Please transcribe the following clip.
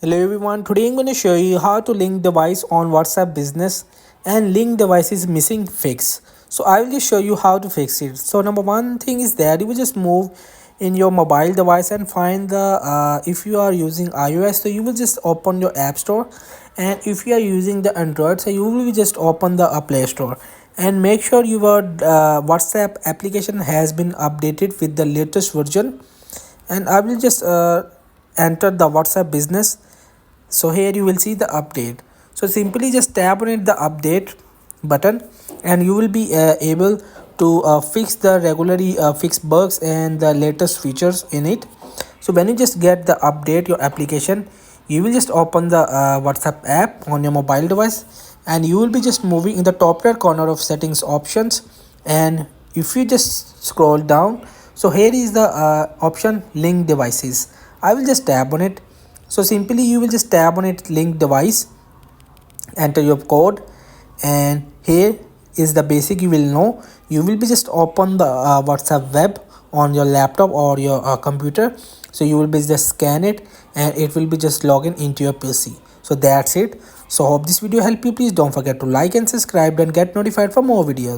Hello everyone, today I'm going to show you how to link device on WhatsApp business and link device is missing fix. So I will just show you how to fix it. So number one thing is that you will just move in your mobile device and find the if you are using iOS, so you will just open your app store, and if you are using the Android, so you will just open the Play Store and make sure your WhatsApp application has been updated with the latest version. And I will just enter the WhatsApp business. So here you will see the update. So simply just tap on it, the update button, and you will be able to fix the regularly fix bugs and the latest features in it. So when you just get the update your application, you will just open the WhatsApp app on your mobile device, and you will be just moving in the top right corner of settings options. And if you just scroll down, so here is the option link devices. I will just tap on it. So simply you will just tap on it, link device, enter your code, and here is the basic. You will know, you will be just open the WhatsApp web on your laptop or your computer. So you will be just scan it, and it will be just login into your PC. So that's it. So hope this video helped you. Please don't forget to like and subscribe and get notified for more videos.